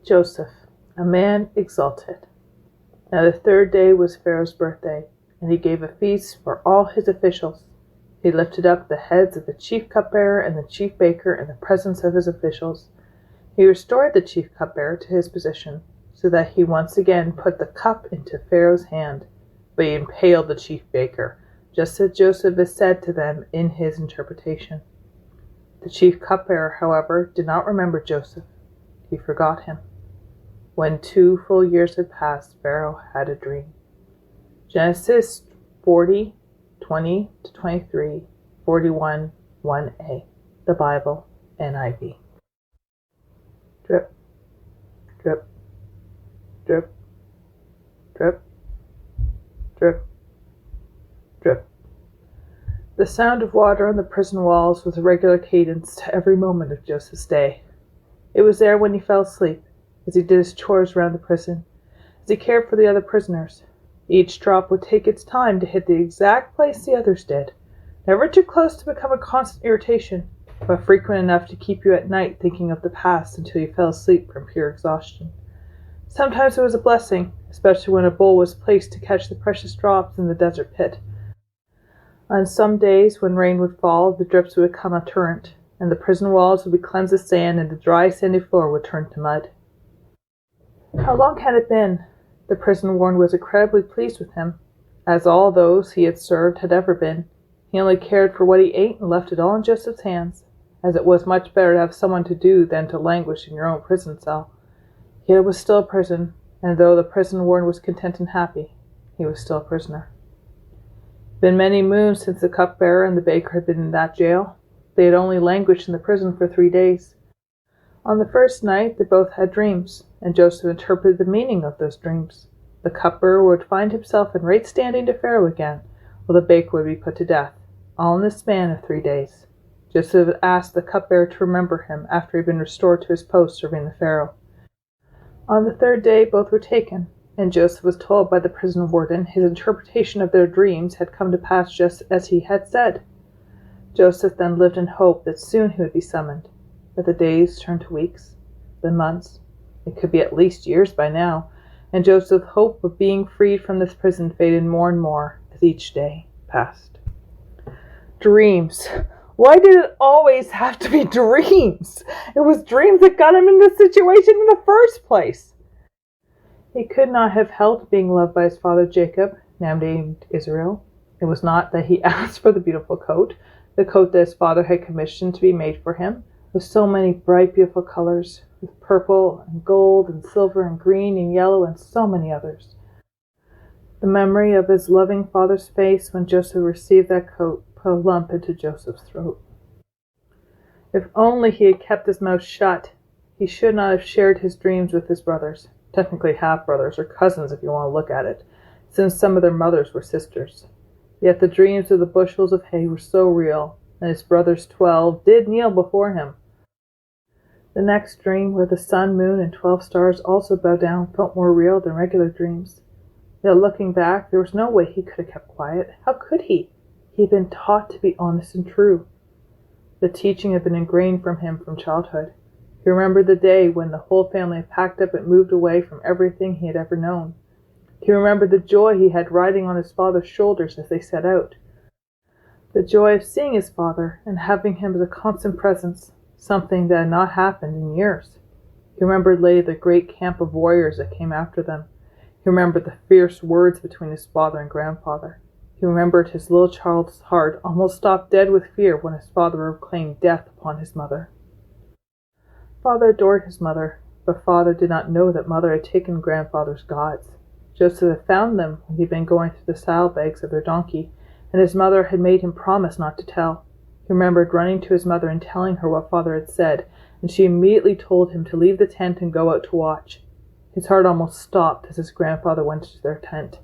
Joseph, a man exalted. Now the third day was Pharaoh's birthday, and he gave a feast for all his officials. He lifted up the heads of the chief cupbearer and the chief baker in the presence of his officials. He restored the chief cupbearer to his position, so that he once again put the cup into Pharaoh's hand, but he impaled the chief baker, just as Joseph had said to them in his interpretation. The chief cupbearer, however, did not remember Joseph. He forgot him. When 2 full years had passed, Pharaoh had a dream. Genesis 40, 20-23, 41, 1a. The Bible, NIV. Drip, drip, drip, drip, drip, drip. The sound of water on the prison walls was a regular cadence to every moment of Joseph's day. It was there when he fell asleep, as he did his chores around the prison, as he cared for the other prisoners. Each drop would take its time to hit the exact place the others did, never too close to become a constant irritation, but frequent enough to keep you at night thinking of the past until you fell asleep from pure exhaustion. Sometimes it was a blessing, especially when a bowl was placed to catch the precious drops in the desert pit. On some days, when rain would fall, the drips would become a torrent, and the prison walls would be cleansed of sand, and the dry, sandy floor would turn to mud. How long had it been? The prison warden was incredibly pleased with him, as all those he had served had ever been. He only cared for what he ate and left it all in Joseph's hands, as it was much better to have someone to do than to languish in your own prison cell. Yet it was still a prison, and though the prison warden was content and happy, he was still a prisoner. It had been many moons since the cupbearer and the baker had been in that jail. They had only languished in the prison for 3 days. On the first night, they both had dreams, and Joseph interpreted the meaning of those dreams. The cupbearer would find himself in right standing to Pharaoh again, while the baker would be put to death, all in the span of 3 days. Joseph had asked the cupbearer to remember him after he had been restored to his post serving the Pharaoh. On the third day, both were taken, and Joseph was told by the prison warden his interpretation of their dreams had come to pass just as he had said. Joseph then lived in hope that soon he would be summoned. But the days turned to weeks, then months. It could be at least years by now, and Joseph's hope of being freed from this prison faded more and more as each day passed. Dreams. Why did it always have to be dreams? It was dreams that got him in this situation in the first place. He could not have helped being loved by his father Jacob, now named Israel. It was not that he asked for the beautiful coat, the coat that his father had commissioned to be made for him, with so many bright, beautiful colors, with purple and gold and silver and green and yellow and so many others. The memory of his loving father's face when Joseph received that coat put a lump into Joseph's throat. If only he had kept his mouth shut, he should not have shared his dreams with his brothers, technically half-brothers or cousins if you want to look at it, since some of their mothers were sisters. Yet the dreams of the bushels of hay were so real, and his brothers 12 did kneel before him. The next dream, where the sun, moon, and 12 stars also bowed down, felt more real than regular dreams. Yet looking back, there was no way he could have kept quiet. How could he? He had been taught to be honest and true. The teaching had been ingrained from him from childhood. He remembered the day when the whole family had packed up and moved away from everything he had ever known. He remembered the joy he had riding on his father's shoulders as they set out. The joy of seeing his father and having him as a constant presence, something that had not happened in years. He remembered later the great camp of warriors that came after them. He remembered the fierce words between his father and grandfather. He remembered his little child's heart almost stopped dead with fear when his father proclaimed death upon his mother. Father adored his mother, but father did not know that mother had taken grandfather's gods. Joseph had found them when he had been going through the saddlebags of their donkey, and his mother had made him promise not to tell. He remembered running to his mother and telling her what father had said, and she immediately told him to leave the tent and go out to watch. His heart almost stopped as his grandfather went to their tent,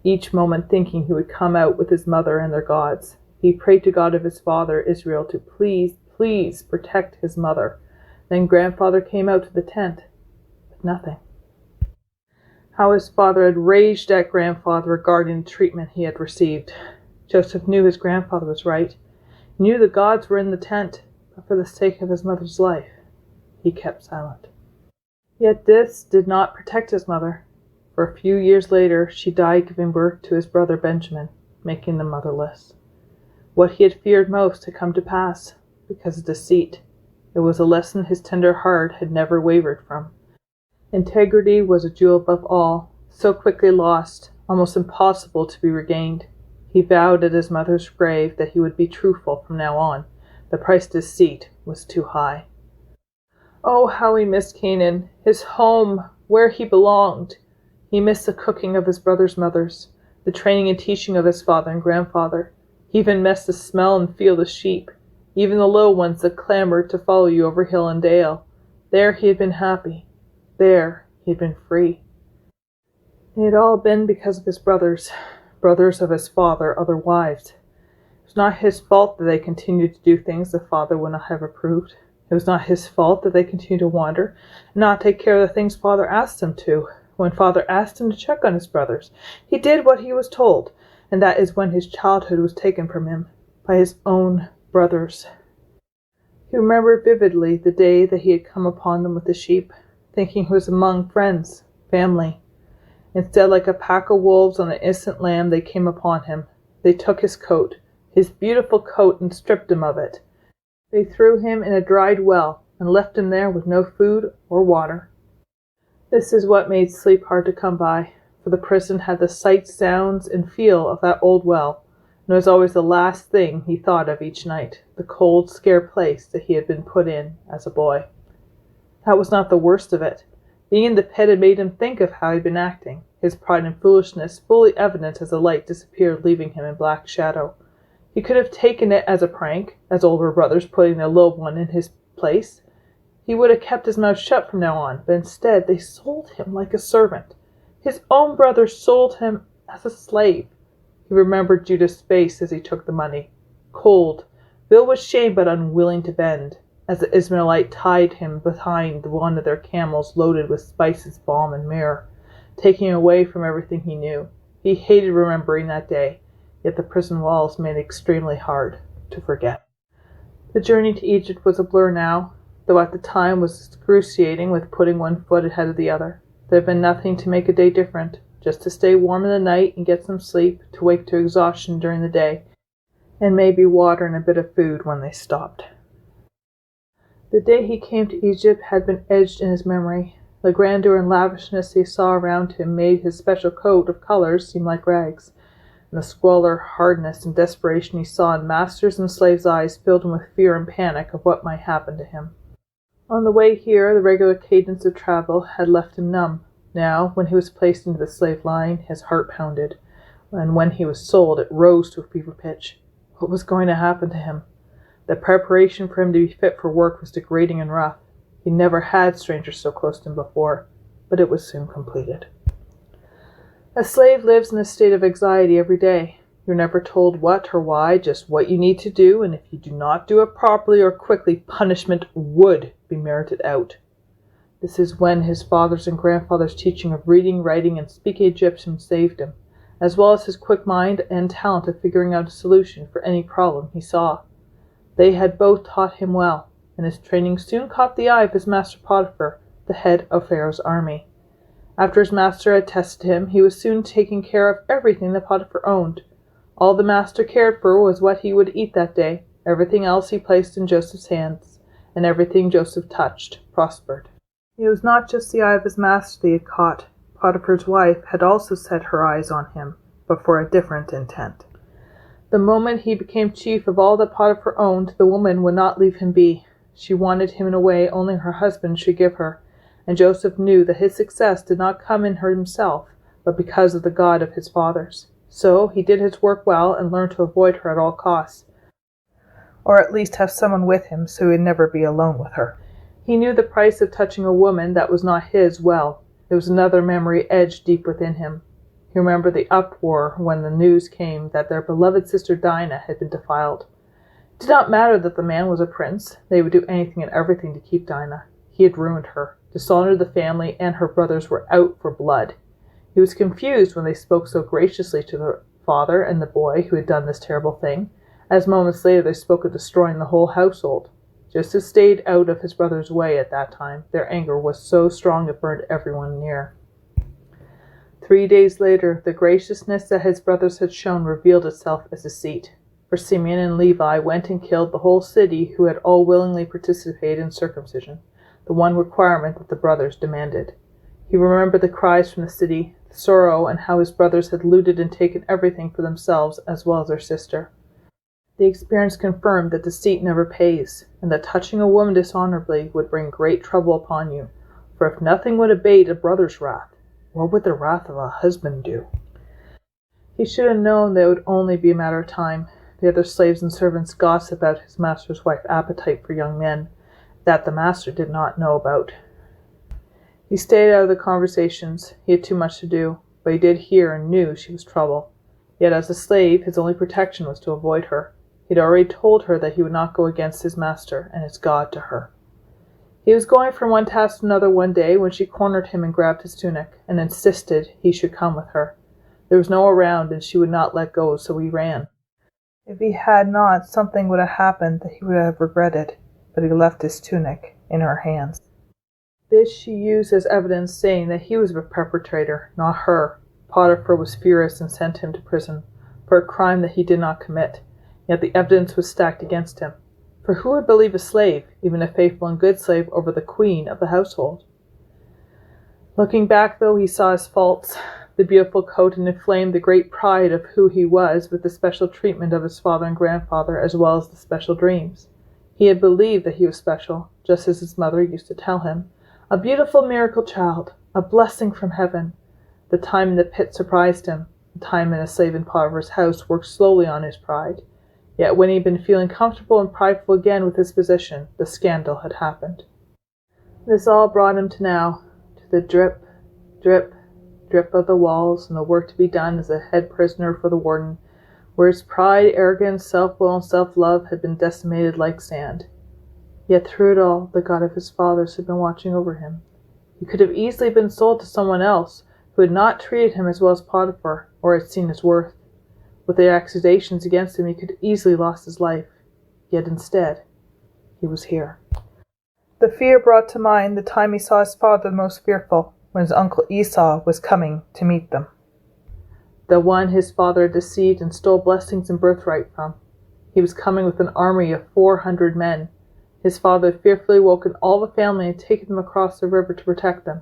each moment thinking he would come out with his mother and their gods. He prayed to God of his father Israel to please protect his mother. Then grandfather came out to the tent with nothing. How his father had raged at grandfather regarding the treatment he had received. Joseph knew his grandfather was right. He knew the gods were in the tent, but for the sake of his mother's life, he kept silent. Yet this did not protect his mother. For a few years later, she died giving birth to his brother Benjamin, making them motherless. What he had feared most had come to pass, because of deceit. It was a lesson his tender heart had never wavered from. Integrity was a jewel above all, so quickly lost, almost impossible to be regained. He vowed at his mother's grave that he would be truthful from now on. The price of deceit was too high. Oh, how he missed Canaan, his home, where he belonged. He missed the cooking of his brother's mothers, the training and teaching of his father and grandfather. He even missed the smell and feel of the sheep, even the little ones that clamored to follow you over hill and dale. There he had been happy. There he had been free. It had all been because of his brothers of his father, other wives. It was not his fault that they continued to do things the father would not have approved. It was not his fault that they continued to wander and not take care of the things father asked them to. When father asked him to check on his brothers, he did what he was told, and that is when his childhood was taken from him by his own brothers. He remembered vividly the day that he had come upon them with the sheep, thinking he was among friends, family. Instead, like a pack of wolves on an innocent lamb, they came upon him. They took his coat, his beautiful coat, and stripped him of it. They threw him in a dried well and left him there with no food or water. This is what made sleep hard to come by, for the prison had the sight, sounds, and feel of that old well, and it was always the last thing he thought of each night, the cold, scared place that he had been put in as a boy. That was not the worst of it. Being in the pit had made him think of how he had been acting, his pride and foolishness fully evident as the light disappeared, leaving him in black shadow. He could have taken it as a prank, as older brothers putting their little one in his place. He would have kept his mouth shut from now on, but instead they sold him like a servant. His own brothers sold him as a slave. He remembered Judah's face as he took the money, cold, filled with shame but unwilling to bend, as the Ishmaelite tied him behind one of their camels loaded with spices, balm, and myrrh, taking away from everything he knew. He hated remembering that day, yet the prison walls made it extremely hard to forget. The journey to Egypt was a blur now, though at the time was excruciating with putting one foot ahead of the other. There had been nothing to make a day different, just to stay warm in the night and get some sleep, to wake to exhaustion during the day, and maybe water and a bit of food when they stopped. The day he came to Egypt had been etched in his memory. The grandeur and lavishness he saw around him made his special coat of colors seem like rags, and the squalor, hardness, and desperation he saw in masters' and slaves' eyes filled him with fear and panic of what might happen to him. On the way here, the regular cadence of travel had left him numb. Now, when he was placed into the slave line, his heart pounded, and when he was sold, it rose to a fever pitch. What was going to happen to him? The preparation for him to be fit for work was degrading and rough. He never had strangers so close to him before, but it was soon completed. A slave lives in a state of anxiety every day. You're never told what or why, just what you need to do, and if you do not do it properly or quickly, punishment would be merited out. This is when his father's and grandfather's teaching of reading, writing, and speaking Egyptian saved him, as well as his quick mind and talent of figuring out a solution for any problem he saw. They had both taught him well, and his training soon caught the eye of his master Potiphar, the head of Pharaoh's army. After his master had tested him, he was soon taking care of everything that Potiphar owned. All the master cared for was what he would eat that day. Everything else he placed in Joseph's hands, and everything Joseph touched prospered. It was not just the eye of his master that he had caught. Potiphar's wife had also set her eyes on him, but for a different intent. The moment he became chief of all that Potiphar owned, the woman would not leave him be. She wanted him in a way only her husband should give her, and Joseph knew that his success did not come in her himself, but because of the God of his fathers. So he did his work well and learned to avoid her at all costs, or at least have someone with him so he would never be alone with her. He knew the price of touching a woman that was not his well. It was another memory edged deep within him. He remembered the uproar when the news came that their beloved sister Dinah had been defiled. It did not matter that the man was a prince. They would do anything and everything to keep Dinah. He had ruined her, dishonored the family, and her brothers were out for blood. He was confused when they spoke so graciously to the father and the boy who had done this terrible thing, as moments later they spoke of destroying the whole household. Joseph stayed out of his brother's way at that time. Their anger was so strong it burned everyone near. 3 days later, the graciousness that his brothers had shown revealed itself as deceit. For Simeon and Levi went and killed the whole city, who had all willingly participated in circumcision, the one requirement that the brothers demanded. He remembered the cries from the city, the sorrow, and how his brothers had looted and taken everything for themselves as well as their sister. The experience confirmed that deceit never pays, and that touching a woman dishonorably would bring great trouble upon you. For if nothing would abate a brother's wrath, what would the wrath of a husband do? He should have known that it would only be a matter of time. The other slaves and servants gossiped about his master's wife's appetite for young men, that the master did not know about. He stayed out of the conversations. He had too much to do, but he did hear and knew she was trouble. Yet as a slave, his only protection was to avoid her. He had already told her that he would not go against his master and his God to her. He was going from one task to another one day when she cornered him and grabbed his tunic, and insisted he should come with her. There was no one around, and she would not let go, so he ran. If he had not, something would have happened that he would have regretted, but he left his tunic in her hands. This she used as evidence, saying that he was the perpetrator, not her. Potiphar was furious and sent him to prison for a crime that he did not commit, yet the evidence was stacked against him. For who would believe a slave, even a faithful and good slave, over the queen of the household? Looking back, though, he saw his faults. The beautiful coat had inflamed the great pride of who he was with the special treatment of his father and grandfather, as well as the special dreams. He had believed that he was special, just as his mother used to tell him. A beautiful miracle child, a blessing from heaven. The time in the pit surprised him. The time in a slave in Potiphar's house worked slowly on his pride. Yet when he had been feeling comfortable and prideful again with his position, the scandal had happened. This all brought him to now, to the drip, drip, drip of the walls, and the work to be done as a head prisoner for the warden, where his pride, arrogance, self-will, and self-love had been decimated like sand. Yet through it all, the God of his fathers had been watching over him. He could have easily been sold to someone else who had not treated him as well as Potiphar, or had seen his worth. With the accusations against him, he could easily have lost his life. Yet instead, he was here. The fear brought to mind the time he saw his father the most fearful, when his uncle Esau was coming to meet them. The one his father had deceived and stole blessings and birthright from. He was coming with an army of 400 men. His father had fearfully woken all the family and taken them across the river to protect them.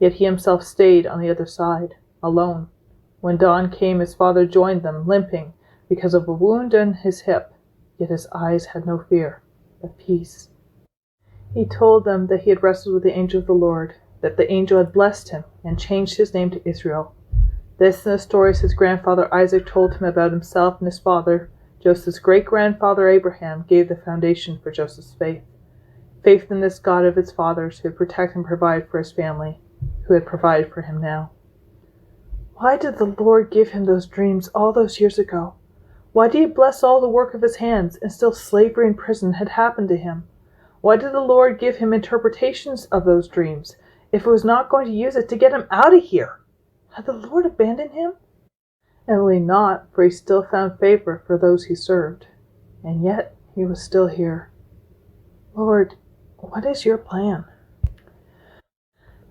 Yet he himself stayed on the other side, alone. When dawn came, his father joined them, limping, because of a wound in his hip. Yet his eyes had no fear, but peace. He told them that he had wrestled with the angel of the Lord, that the angel had blessed him and changed his name to Israel. This and the stories his grandfather Isaac told him about himself and his father, Joseph's great-grandfather Abraham, gave the foundation for Joseph's faith. Faith in this God of his fathers, who had protected and provided for his family, who had provided for him now. Why did the Lord give him those dreams all those years ago? Why did he bless all the work of his hands, and still slavery and prison had happened to him? Why did the Lord give him interpretations of those dreams, if it was not going to use it to get him out of here? Had the Lord abandoned him? Evidently not, for he still found favor for those he served. And yet he was still here. Lord, what is your plan?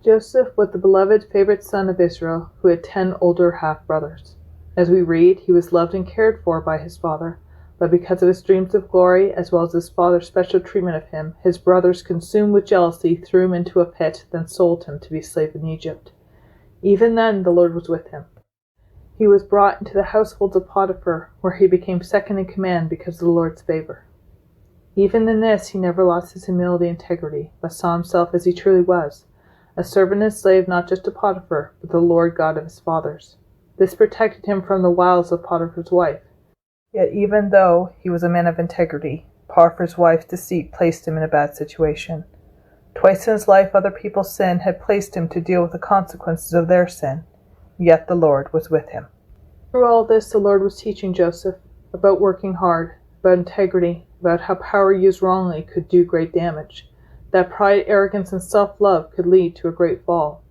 Joseph was the beloved favorite son of Israel, who had 10 older half-brothers. As we read, he was loved and cared for by his father, but because of his dreams of glory, as well as his father's special treatment of him, his brothers, consumed with jealousy, threw him into a pit, then sold him to be a slave in Egypt. Even then the Lord was with him. He was brought into the households of Potiphar, where he became second in command because of the Lord's favor. Even in this he never lost his humility and integrity, but saw himself as he truly was, a servant and slave not just to Potiphar, but the Lord God of his fathers. This protected him from the wiles of Potiphar's wife. Yet even though he was a man of integrity, Potiphar's wife's deceit placed him in a bad situation. Twice in his life other people's sin had placed him to deal with the consequences of their sin, yet the Lord was with him. Through all this, the Lord was teaching Joseph about working hard, about integrity, about how power used wrongly could do great damage, that pride, arrogance, and self-love could lead to a great fall.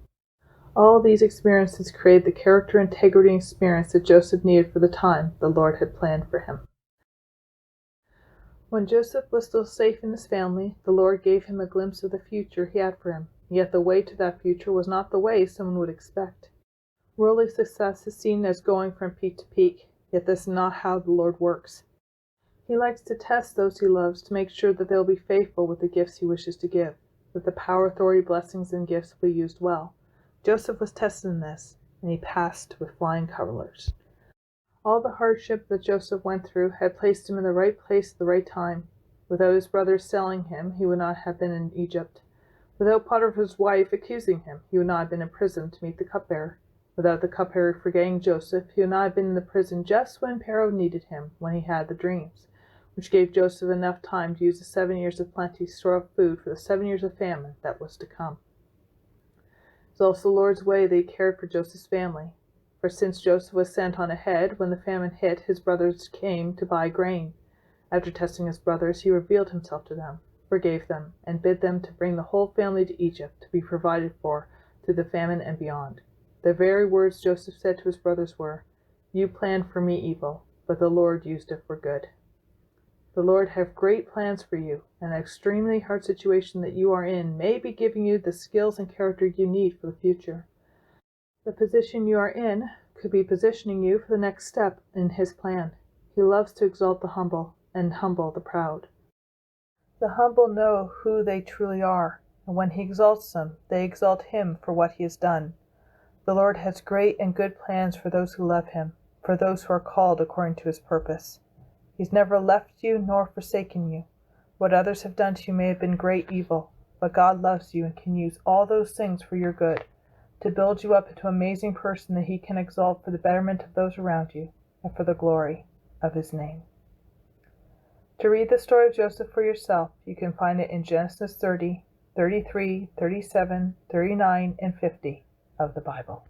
All these experiences created the character, integrity, and experience that Joseph needed for the time the Lord had planned for him. When Joseph was still safe in his family, the Lord gave him a glimpse of the future he had for him. Yet the way to that future was not the way someone would expect. Worldly success is seen as going from peak to peak, yet this is not how the Lord works. He likes to test those he loves to make sure that they will be faithful with the gifts he wishes to give, that the power, authority, blessings, and gifts will be used well. Joseph was tested in this, and he passed with flying colors. All the hardship that Joseph went through had placed him in the right place at the right time. Without his brothers selling him, he would not have been in Egypt. Without Potiphar's wife accusing him, he would not have been in prison to meet the cupbearer. Without the cupbearer forgetting Joseph, he would not have been in the prison just when Pharaoh needed him, when he had the dreams, which gave Joseph enough time to use the 7 years of plenty to store up food for the 7 years of famine that was to come. It was also the Lord's way that he cared for Joseph's family. For since Joseph was sent on ahead, when the famine hit, his brothers came to buy grain. After testing his brothers, he revealed himself to them, forgave them, and bid them to bring the whole family to Egypt to be provided for through the famine and beyond. The very words Joseph said to his brothers were, "You planned for me evil, but the Lord used it for good." The Lord has great plans for you, and an extremely hard situation that you are in may be giving you the skills and character you need for the future. The position you are in could be positioning you for the next step in His plan. He loves to exalt the humble and humble the proud. The humble know who they truly are, and when He exalts them, they exalt Him for what He has done. The Lord has great and good plans for those who love Him, for those who are called according to His purpose. He's never left you nor forsaken you. What others have done to you may have been great evil, but God loves you and can use all those things for your good, to build you up into an amazing person that He can exalt for the betterment of those around you and for the glory of His name. To read the story of Joseph for yourself, you can find it in Genesis 30, 33, 37, 39, and 50 of the Bible.